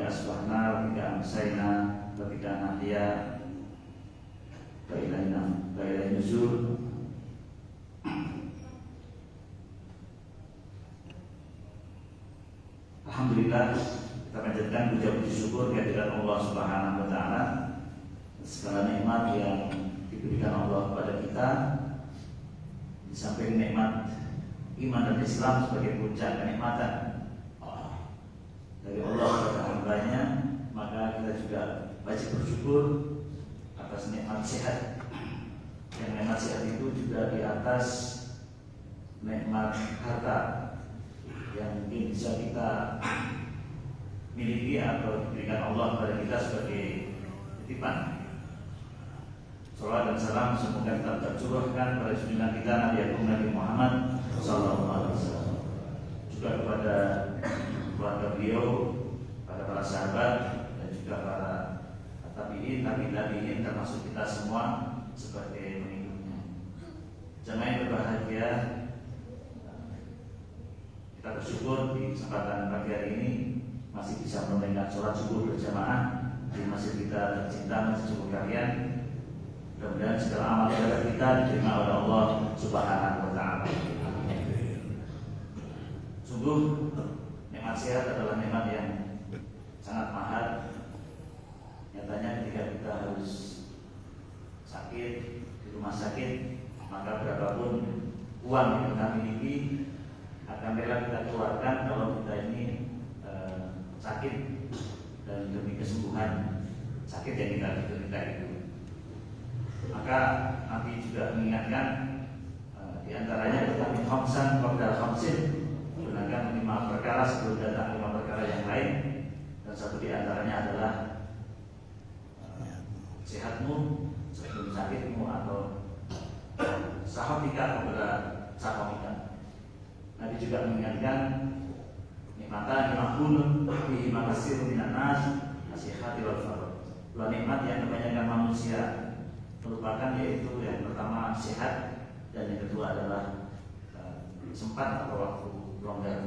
asbahna wa bika amsayna wa bika nahya wa ilaina nuzul. Alhamdulillah, kita panjatkan puji syukur kehadirat Allah Subhanahu wa taala segala nikmat yang diberikan Allah kepada kita. Di samping nikmat iman dan Islam sebagai puncak kenikmatan dari Allah kepada hambanya, maka kita juga wajib bersyukur atas nikmat sehat. Yang nikmat sehat itu juga di atas nikmat harta yang mungkin bisa kita miliki atau diberikan Allah kepada kita sebagai titipan. Salawat dan salam semoga kita tercurahkan pada junjungan kita Nabi Muhammad SAW, juga kepada keluarga beliau, pada para sahabat dan juga para tabi'in termasuk kita semua sebagai pengikutnya. Jamaah yang berbahagia, kita bersyukur di kesempatan pagi hari ini masih bisa menunaikan sholat subuh berjamaah di masjid kita tercinta, Masjid Subuh Karyan. Mudah-mudahan segala amal ibadah kita diterima oleh Allah Subhanahu wa taala. Sungguh nikmat sehat adalah nikmat yang sangat mahal. Nyatanya ketika kita harus sakit di rumah sakit, maka berapapun uang yang kita miliki akan rela kita keluarkan kalau kita ini sakit dan demi kesembuhan sakit yang kita derita itu. Maka Nabi juga mengingatkan di antaranya tentang khamsan qabla khamsin, gunakan 5 perkara sebelum datang 5 perkara yang lain, dan satu di antaranya adalah sehatmu sebelum sakitmu atau sahamika qabla sahamika. Nabi juga mengingatkan nikmatan makhlun fi makasir minan nas nasihati wal fard. 2 nikmat yang kebanyakan manusia merupakan, yaitu yang pertama sehat dan yang kedua adalah sempat atau waktu longgar.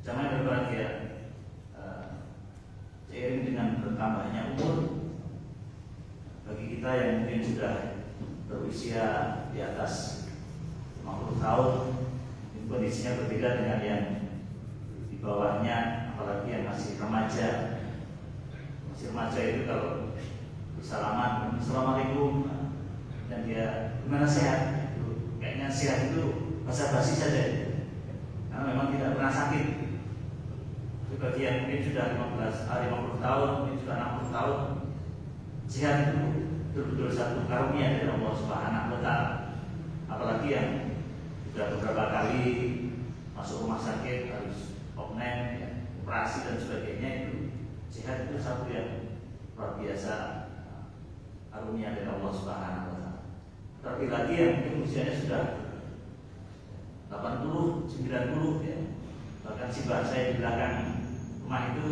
Jangan berbahagia, seiring dengan bertambahnya umur bagi kita yang mungkin sudah berusia di atas 50 tahun, kondisinya berbeda dengan yang di bawahnya, apalagi yang masih remaja. Masih remaja itu kalau salaman, assalamualaikum, dan dia gimana sehat? Kayaknya sehat itu basa-basi saja, karena memang tidak pernah sakit. Itu bagi yang mungkin sudah 50 tahun, mungkin sudah 60 tahun, sehat itu betul-betul satu karunia dari Allah Subhanahu wa taala. Apalagi yang sudah beberapa kali masuk rumah sakit harus opname, operasi dan sebagainya, itu sehat itu satu yang luar biasa karunia dari Allah Subhanahu wa taala. Terlebih lagi yang mungkin usianya sudah 80, 90 ya. Bahkan si saya di belakang rumah itu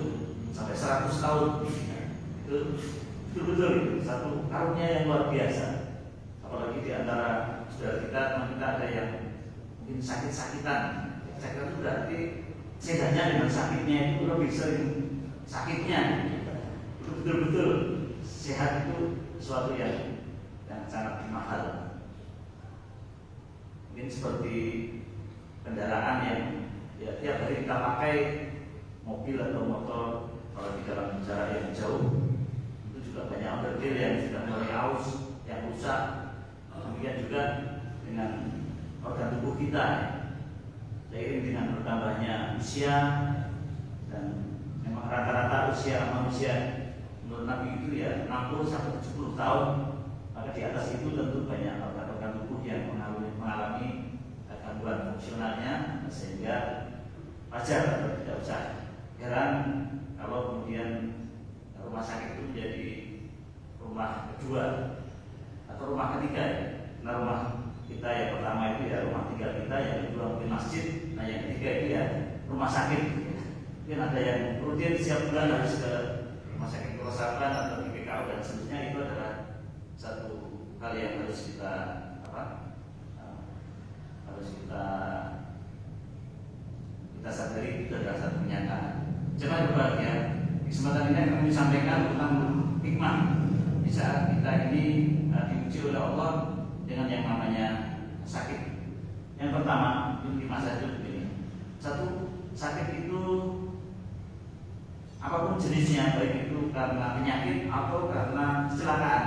sampai 100 tahun. Itu betul-betul satu karunia yang luar biasa. Apalagi di antara saudara kita, teman kita ada yang mungkin sakit-sakitan. Sakit itu berarti sehatnya dengan sakitnya itu lebih sering sakitnya. Itu betul-betul sehat itu sesuatu yang sangat mahal. Mungkin seperti kendaraan yang tiap hari kita pakai, mobil atau motor, kalau di dalam jarak yang jauh itu juga banyak onderdil yang sudah mulai aus, yang rusak. Demikian juga dengan organ tubuh kita, seiring dengan bertambahnya usia, dan memang rata-rata usia manusia menurut Nabi itu ya 60 sampai 70 tahun. Maka di atas itu tentu banyak organ-organ tubuh yang mengalami gangguan fungsionalnya, sehingga wajar atau tidak usah heran kalau kemudian rumah sakit itu menjadi rumah kedua atau rumah ketiga ya. Nah, rumah kita yang pertama itu ya rumah tinggal kita, yang kedua mungkin masjid, nah yang ketiga itu ya rumah sakit. Mungkin ada yang rutin setiap bulan harus ke rumah sakit perusahaan atau PPKU dan seterusnya. Itu adalah satu hal yang harus kita sadari, itu adalah satu kenyataan. Jangan berbahagia, kesempatan ini kami sampaikan tentang hikmah di saat kita ini diuji oleh Allah dengan yang namanya sakit. Yang pertama, hikmah saja begini. Satu, sakit itu apapun jenisnya, baik itu karena penyakit atau karena kecelakaan,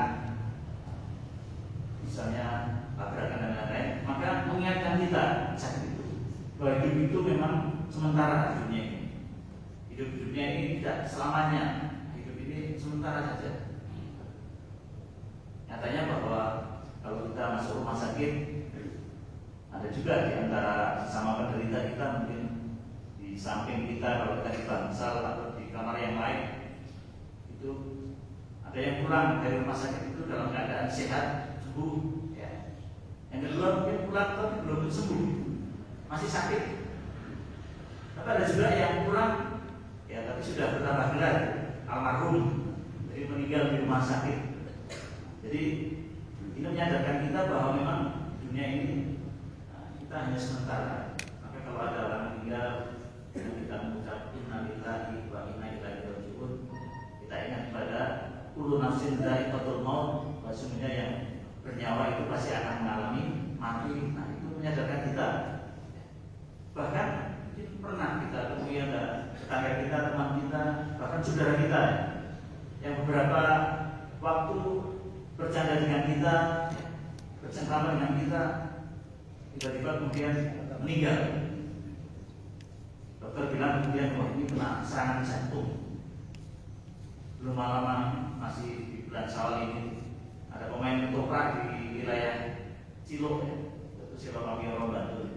misalnya tabrakan dan lain-lain, maka mengingatkan kita sakit itu bahwa hidup itu memang sementara di dunia ini. Hidup di dunia ini tidak selamanya. Hidup ini sementara saja. Nyatanya bahwa kalau kita masuk rumah sakit, ada juga di antara sesama penderita kita, mungkin di samping kita kalau kita di bangsal atau di kamar yang lain, itu ada yang pulang dari rumah sakit itu dalam keadaan sehat, sembuh. Ya. Yang kedua mungkin pulang tapi belum sembuh, masih sakit. Tapi ada juga yang pulang, ya tapi sudah bertambah gelar, almarhum, jadi meninggal di rumah sakit. Jadi ini menyadarkan kita bahwa memang dunia ini kita hanya sementara. Maka kalau ada orang meninggal dan kita mengucap innalillahi wa inna ilaihi raji'un, kita ingat pada kullu nafsin dha'iqatul maut, bahwa semuanya yang bernyawa itu pasti akan mengalami mati. Nah, itu menyadarkan kita. Bahkan pernah kita temui ada tetangga kita, teman kita, bahkan saudara kita yang beberapa waktu bercanda dengan kita, bercengkrama dengan kita, tiba-tiba kemudian meninggal. Dokter bilang kemudian, wah ini kena serangan jantung. Belum lama masih di bulan Syawal ini ada pemain ketoprak di wilayah Cilok, itu Cilok Orang Bantul.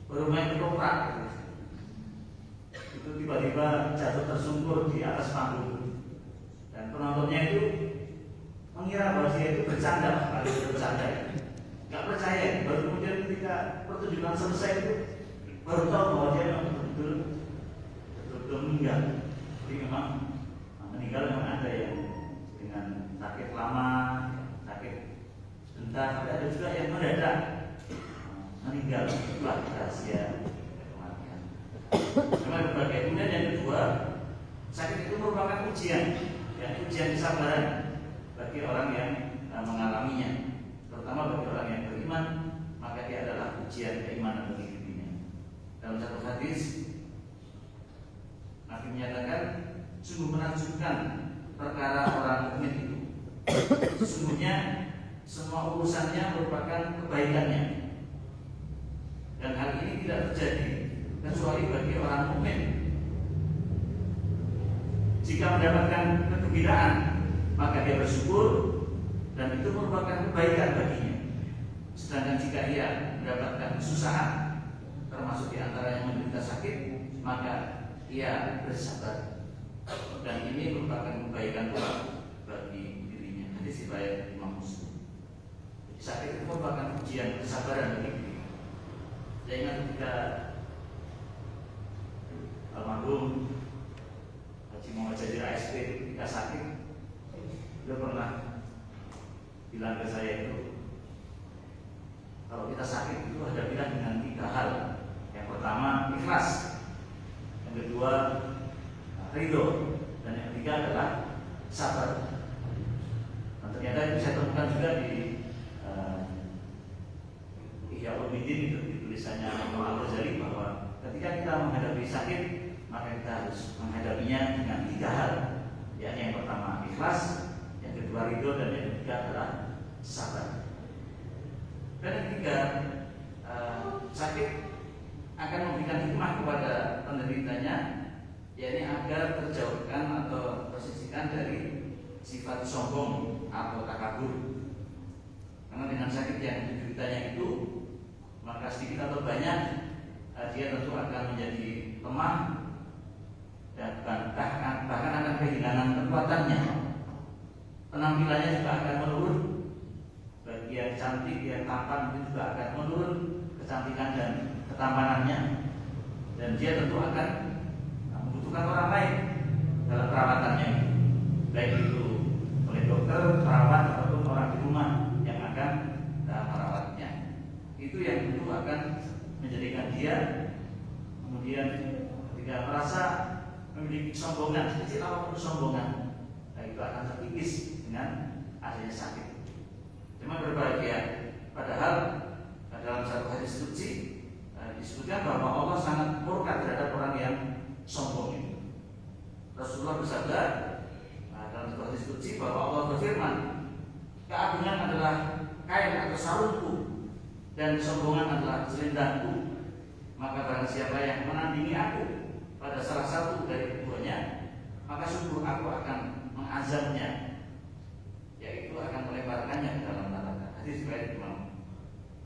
Baru main ketoprak, itu tiba-tiba jatuh tersungkur di atas panggung, dan penontonnya itu mengira bahwa dia itu bercanda, nggak percaya. Baru kemudian ketika pertunjukan selesai itu baru tahu bahwa dia betul-betul meninggal. Jadi memang meninggal memang ada yang dengan sakit lama, sakit sebentar, tapi ada juga yang mendadak meninggal setelah rahasia kematian. Memang berbagai. Kemudian yang kedua, sakit itu merupakan ujian, ya, ujian kesabaran bagi orang yang mengalaminya, terutama bagi orang yang beriman, maka dia adalah ujian keimanan bagi dirinya. Dalam satu hadis, Nabi menyatakan, sungguh menakjubkan perkara orang mukmin itu. Sesungguhnya semua urusannya merupakan kebaikannya, dan hal ini tidak terjadi kecuali bagi orang mukmin. Jika mendapatkan kegembiraan, maka dia bersyukur dan itu merupakan kebaikan baginya. Sedangkan jika ia mendapatkan kesusahan, termasuk di antara yang menderita sakit, maka ia bersabar, dan ini merupakan kebaikan pula bagi dirinya. Hadis riwayat Imam Muslim. Jadi sakit itu merupakan ujian kesabaran bagi diri. Saya ingat ketika almarhum Haji Muhammad Jazir ASP ketika sakit, dia pernah bilang ke saya itu, kalau kita sakit itu hadapilah dengan 3 hal. Yang pertama ikhlas, yang kedua ridho, dan yang ketiga adalah sabar. Dan ternyata itu saya temukan juga di Ihya Ulumuddin, itu di tulisannya Imam Al-Ghazali, bahwa ketika kita menghadapi sakit, maka kita harus menghadapinya dengan 3 hal. Yakni yang pertama ikhlas, yang kedua ridho, dan yang ketiga adalah sabar. Dan yang ketiga, sakit akan memberikan hikmah kepada penderitanya, yakni agar terjauhkan atau tersisihkan dari sifat sombong atau takabur. Karena dengan sakit yang dideritanya itu, maka sedikit atau banyak dia tentu akan menjadi lemah, dan bahkan akan kehilangan kekuatannya. Penampilannya juga akan menurun. Bagi yang cantik, yang tampan itu juga akan menurun kecantikan dan ketampanannya, dan dia tentu akan membutuhkan orang lain dalam perawatannya, baik itu oleh dokter, perawat, ataupun orang di rumah yang akan merawatnya. Itu yang tentu akan menjadikan dia kemudian ketika merasa memiliki kesombongan, kecil apapun kesombongan, nah itu akan terkikis dengan adanya sakit. Cuma berbahagia, padahal dalam satu hadis suci disebutkan bahwa Allah sangat murka terhadap orang yang sombong itu. Rasulullah bersabda dalam satu hadis suci bahwa Allah berfirman, keagungan adalah kain atau sarungku dan kesombongan adalah selendangku. Maka barang siapa yang menandingi aku pada salah satu dari keduanya, maka sungguh aku akan mengazabnya, yaitu akan melebarkannya ke dalam neraka. Hadis riwayat Imam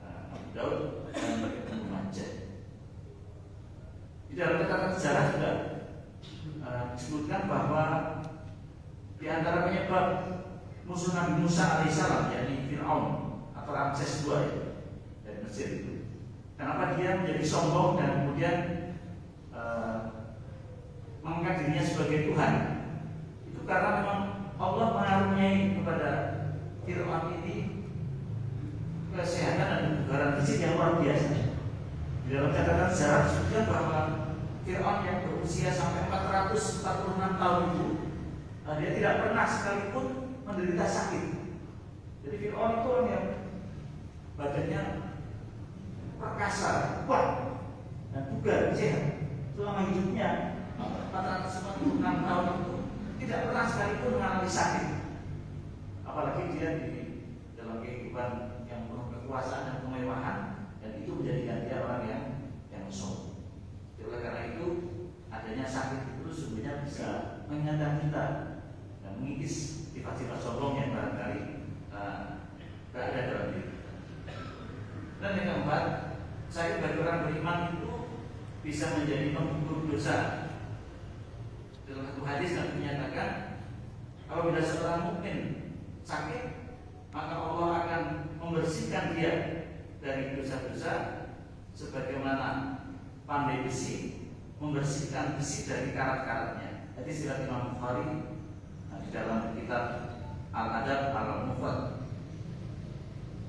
Abu Daud dan Ibnu Majah. Di dalam catatan sejarah juga disebutkan bahwa di antara penyebab musuh Nabi Musa alaihissalam, yakni Fir'aun atau Ramses II dari Mesir itu, kenapa dia menjadi sombong dan kemudian mengangkat dirinya sebagai Tuhan? Itu karena memang Allah mengaruniai kepada Fir'aun ini kesehatan dan kebugaran fisik yang luar biasa. Di dalam catatan sejarah disebutkan bahwa Fir'aun yang berusia sampai 446 tahun itu dia tidak pernah sekalipun menderita sakit. Jadi Fir'aun itu orang yang badannya perkasa, kuat dan bugar, sehat. Selama hidupnya 446 tahun itu tidak pernah sekalipun mengalami sakit. Apalagi dia di dalam kehidupan yang penuh kekuasaan dan kemewahan, dan itu menjadikan dia orang yang sombong. Oleh karena itu adanya sakit itu sebenarnya bisa mengingatkan kita dan mengikis sifat-sifat sombong yang barangkali berada dalam diri. Dan yang keempat, sakit bagi orang beriman itu bisa menjadi penggugur dosa. Dalam satu hadis Nabi menyatakan, apabila seorang mukmin sakit, maka Allah akan membersihkan dia dari dosa-dosa sebagaimana pandai besi membersihkan besi dari karat-karatnya. Jadi sirat Imam Bukhari di dalam kitab Al-Adab Al-Mufrad.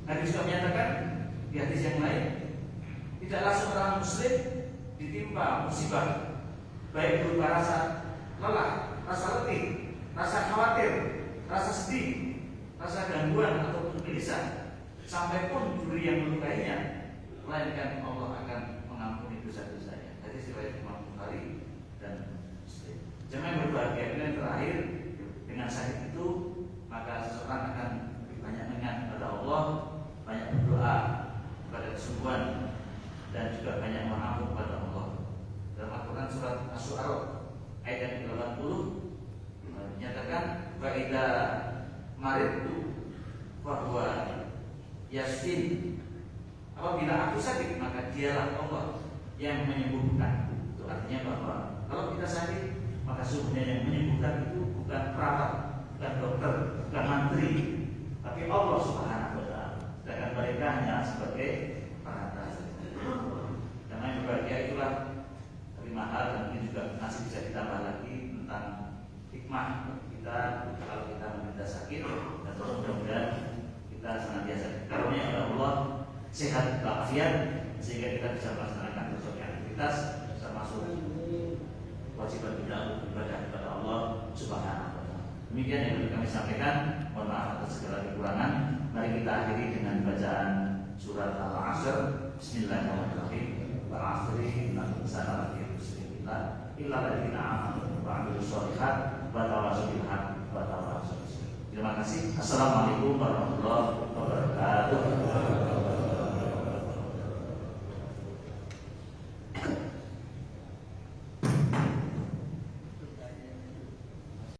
Nabi juga menyatakan di hadis yang lain, tidaklah seorang muslim ditimpa musibah baik berupa rasa lelah, rasa letih, rasa khawatir, rasa sedih, rasa gangguan ataupun gelisah, sampai pun duri yang melukainya, melainkan Allah akan mengampuni dosa-dosanya. Hadis riwayat Imam Bukhari dan Muslim. Jemaah yang berbahagia, yang terakhir, dengan sakit itu maka seseorang akan lebih banyak mengingat kepada Allah, banyak berdoa kepada kesembuhan, dan juga banyak mengampun kepada Allah. Dalam Al-Quran surat Asy-Syu'ara ayat yang ke-80 menyatakan, "Fa'idza maridtu fa huwa yashfin." Apabila aku sakit, maka dialah Allah yang menyembuhkan. Itu artinya bahwa kalau kita sakit, maka sesungguhnya yang menyembuhkan itu bukan perawat, bukan dokter, bukan mantri, tapi Allah Subhanahu wa Ta'ala. Sedangkan mereka hanya sebagai perantara. Karena yang berbahagia itulah 5 hal, dan ini juga masih bisa ditambah lagi tentang hikmah kita kalau kita menderita sakit, dan mudah-mudahan kita senantiasa dikarunia oleh Allah sehat walafiat sehingga kita bisa melaksanakan berbagai aktivitas termasuk kewajiban kita untuk beribadah kepada Allah Subhanahu wa Ta'ala. Demikian yang boleh kami sampaikan. Mohon maaf atas segala kekurangan. Mari kita akhiri dengan bacaan surat Al-Asr. Bismillahirrahmanirrahim. Wal-'asri innal insana lafi khusr illa alladziina aamanu wa 'amilus shalihaati wa tawassaw bil haqqi wa tawassaw bis sabr. Terima kasih. Assalamualaikum warahmatullahi wabarakatuh.